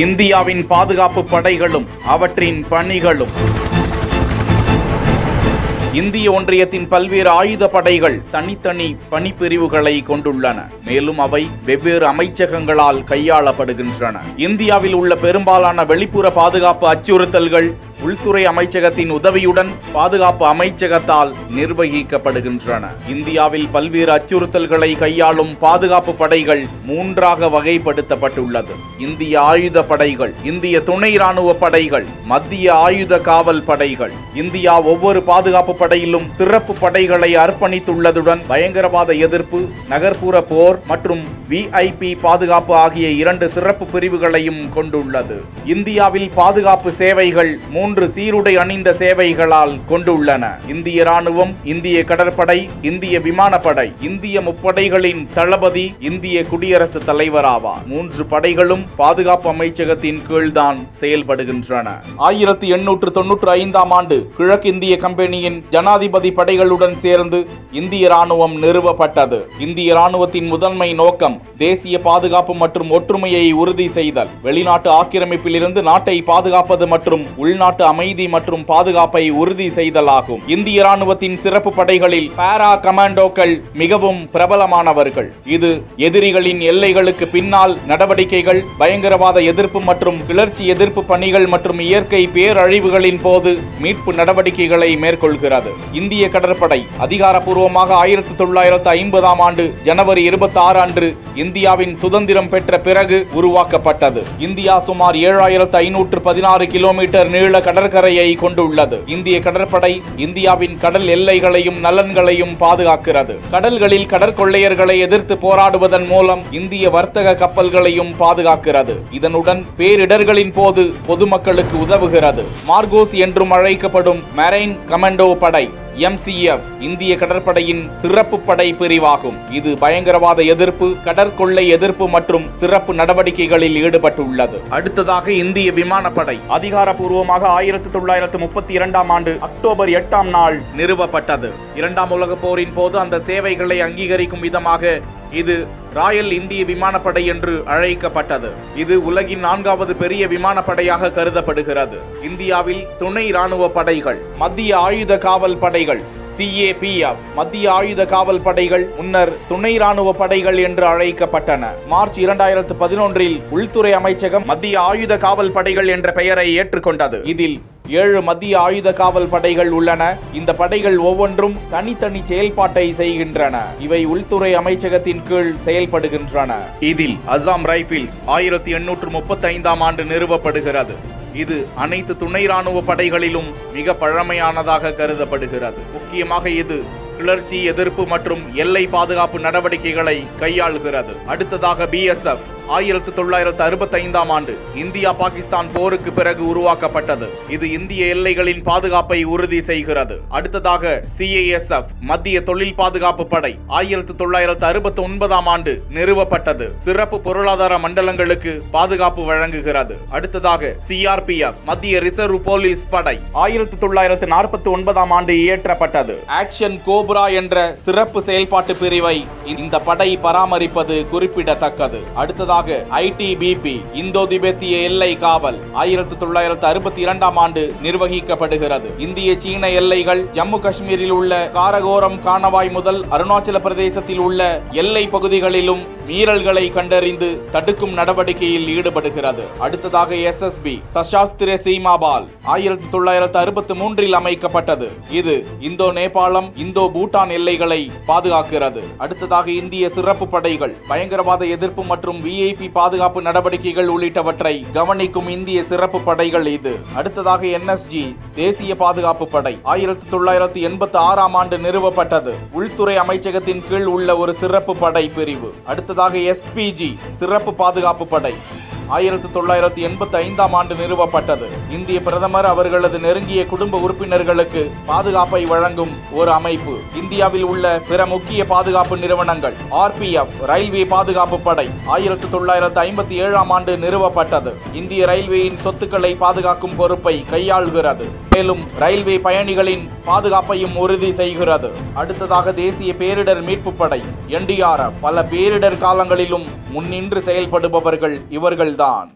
இந்தியாவின் பாதுகாப்பு படைகளும் அவற்றின் பணிகளும். இந்திய ஒன்றியத்தின் பல்வேறு ஆயுத படைகள் தனித்தனி பணிப்பிரிவுகளை கொண்டுள்ளன. மேலும் அவை வெவ்வேறு அமைச்சகங்களால் கையாளப்படுகின்றன. இந்தியாவில் உள்ள பெரும்பாலான வெளிப்புற பாதுகாப்பு அச்சுறுத்தல்கள் உள்துறை அமைச்சகத்தின் உதவியுடன் பாதுகாப்பு அமைச்சகத்தால் நிர்வகிக்கப்படுகின்றன. இந்தியாவில் பல்வேறு அச்சுறுத்தல்களை கையாளும் பாதுகாப்பு படைகள் மூன்றாக வகைப்படுத்தப்பட்டுள்ளது. இந்திய ஆயுத படைகள், இந்திய துணை ராணுவ படைகள், மத்திய ஆயுத காவல் படைகள். இந்தியா ஒவ்வொரு பாதுகாப்பு படையிலும் சிறப்பு படைகளை அர்ப்பணித்துள்ளதுடன் பயங்கரவாத எதிர்ப்பு, நகர்ப்புற போர் மற்றும் VIP பாதுகாப்பு ஆகிய 2 சிறப்பு பிரிவுகளையும் கொண்டுள்ளது. இந்தியாவில் பாதுகாப்பு சேவைகள் 3 சீருடை அணிந்த சேவைகளால் கொண்டுள்ளன. இந்திய ராணுவம், இந்திய கடற்படை, இந்திய விமானப்படை. இந்திய முப்படைகளின் தளபதி இந்திய குடியரசுத் தலைவர் ஆவார். 3 படைகளும் பாதுகாப்பு அமைச்சகத்தின் கீழ்தான் செயல்படுகின்றன. 1895ஆம் ஆண்டு கிழக்கிந்திய கம்பெனியின் ஜனாதிபதி படைகளுடன் சேர்ந்து இந்திய ராணுவம் நிறுவப்பட்டது. இந்திய ராணுவத்தின் முதன்மை நோக்கம் தேசிய பாதுகாப்பு மற்றும் ஒற்றுமையை உறுதி செய்தல், வெளிநாட்டு ஆக்கிரமிப்பிலிருந்து நாட்டை பாதுகாப்பது மற்றும் உள்நாட்டு அமைதி மற்றும் பாதுகாப்பை உறுதி செய்தல் ஆகும். இந்திய ராணுவத்தின் சிறப்பு படைகளில் பாரா கமாண்டோக்கள் மிகவும் பிரபலமானவர்கள். இது எதிரிகளின் எல்லைகளுக்கு பின்னால் நடவடிக்கைகள், பயங்கரவாத எதிர்ப்பு மற்றும் கிளர்ச்சி எதிர்ப்பு பணிகள் மற்றும் இயற்கை பேரழிவுகளின் போது மீட்பு நடவடிக்கைகளை மேற்கொள்கிறது. இந்திய கடற்படை அதிகாரப்பூர்வமாக 1950ஆம் ஆண்டு ஜனவரி 26 அன்று இந்தியாவின் சுதந்திரம் பெற்ற பிறகு உருவாக்கப்பட்டது. இந்தியா சுமார் 7516 கிலோமீட்டர் நீள கடற்கரையை கொண்டுள்ளது. இந்திய கடற்படை இந்தியாவின் கடல் எல்லைகளையும் நலன்களையும் பாதுகாக்கிறது. கடல்களில் கடற்கொள்ளையர்களை எதிர்த்து போராடுவதன் மூலம் இந்திய வர்த்தக கப்பல்களையும் பாதுகாக்கிறது. இதனுடன் பேரிடர்களின் போது பொதுமக்களுக்கு உதவுகிறது. மார்கோஸ் என்றும் அழைக்கப்படும் மெரைன் கமாண்டோ படை MCF இந்திய கடற்படையின் சிறப்பு படை பிரிவாகும். இது பயங்கரவாத எதிர்ப்பு, கடற்கொள்ளை எதிர்ப்பு மற்றும் சிறப்பு நடவடிக்கைகளில் ஈடுபட்டுள்ளது. அடுத்ததாக இந்திய விமானப்படை அதிகாரப்பூர்வமாக 1932ஆம் ஆண்டு அக்டோபர் 8ஆம் நாள் நிறுவப்பட்டது. 2ஆம் உலகப் போரின் போது அந்த சேவைகளை அங்கீகரிக்கும் விதமாக இது ராயல் இந்திய விமானப்படை என்று அழைக்கப்பட்டது. இது உலகின் 4வது பெரிய விமானப்படையாக கருதப்படுகிறது. இந்தியாவில் துணை ராணுவ படைகள், மத்திய ஆயுத காவல் படைகள் CAPF, மத்திய ஆயுத காவல் படைகள் முன்னர் துணை ராணுவ படைகள் என்று அழைக்கப்பட்டன. மார்ச் 2011இல் உள்துறை அமைச்சகம் மத்திய ஆயுத காவல் படைகள் என்ற பெயரை ஏற்றுக்கொண்டது. இதில் 7 மத்திய ஆயுத காவல் படைகள் உள்ளன. இந்த படைகள் ஒவ்வொன்றும் தனித்தனி செயல்பாட்டை செய்கின்றன. இவை உள்துறை அமைச்சகத்தின் கீழ் செயல்படுகின்றன. இதில் அசாம் ரைபிள்ஸ் 1835ஆம் ஆண்டு நிறுவப்படுகிறது. இது அனைத்து துணை ராணுவ படைகளிலும் மிக பழமையானதாக கருதப்படுகிறது. முக்கியமாக இது கிளர்ச்சி எதிர்ப்பு மற்றும் எல்லை பாதுகாப்பு நடவடிக்கைகளை கையாளுகிறது. அடுத்ததாக BSF 1965ஆம் ஆண்டு இந்தியா பாகிஸ்தான் போருக்கு பிறகு உருவாக்கப்பட்டது. இது இந்திய எல்லைகளின் பாதுகாப்பை உறுதி செய்கிறது. அடுத்ததாக CISF மத்திய தொழில் பாதுகாப்பு படை 1969ஆம் ஆண்டு நிறுவப்பட்டது. சிறப்பு பொருளாதார மண்டலங்களுக்கு பாதுகாப்பு வழங்குகிறது. அடுத்ததாக CRPF மத்திய ரிசர்வ் போலீஸ் படை 1949ஆம் ஆண்டு இயற்றப்பட்டது. ஆக்ஷன் கோப்ரா என்ற சிறப்பு செயல்பாட்டு பிரிவை இந்த படை பராமரிப்பது குறிப்பிடத்தக்கது. அடுத்ததாக ITBP இந்தோ திபெத்திய எல்லை காவல் 1962ஆம் ஆண்டு நிர்வகிக்கப்படுகிறது. இந்திய சீன எல்லைகள் ஜம்மு காஷ்மீரில் உள்ள காரகோரம் கானவாய் முதல் அருணாச்சல பிரதேசத்தில் உள்ள எல்லை பகுதிகளிலும் மீறல்களை கண்டறிந்து தடுக்கும் நடவடிக்கையில் ஈடுபடுகிறது. அடுத்ததாக SSB சசாஸ்திர சீமா பால் 1963இல் அமைக்கப்பட்டது. இது இந்தோ நேபாளம், இந்தோ பூட்டான் எல்லைகளை பாதுகாக்கிறது. அடுத்ததாக இந்திய சிறப்பு படைகள் பயங்கரவாத எதிர்ப்பு மற்றும் VIP பாதுகாப்பு நடவடிக்கைகள் உள்ளிட்டவற்றை கவனிக்கும் இந்திய சிறப்பு படைகள் இது. அடுத்ததாக NSG தேசிய பாதுகாப்பு படை 1986ஆம் ஆண்டு நிறுவப்பட்டது. உள்துறை அமைச்சகத்தின் கீழ் உள்ள ஒரு சிறப்பு படை பிரிவு. அடுத்ததாக SPG சிறப்பு பாதுகாப்பு படை 1985ஆம் ஆண்டு நிறுவப்பட்டது. இந்திய பிரதமர் அவர்களது நெருங்கிய குடும்ப உறுப்பினர்களுக்கு பாதுகாப்பை வழங்கும் ஒரு அமைப்பு. இந்தியாவில் உள்ள பிற முக்கிய பாதுகாப்பு நிறுவனங்கள் RPF ரயில்வே பாதுகாப்பு படை 1957ஆம் ஆண்டு நிறுவப்பட்டது. இந்திய ரயில்வேயின் சொத்துக்களை பாதுகாக்கும் பொறுப்பை கையாள்கிறது. மேலும் ரயில்வே பயணிகளின் பாதுகாப்பையும் உறுதி செய்கிறது. அடுத்ததாக தேசிய பேரிடர் மீட்பு படை NDRF பல பேரிடர் காலங்களிலும் முன்னின்று செயல்படுபவர்கள் இவர்கள்தான்.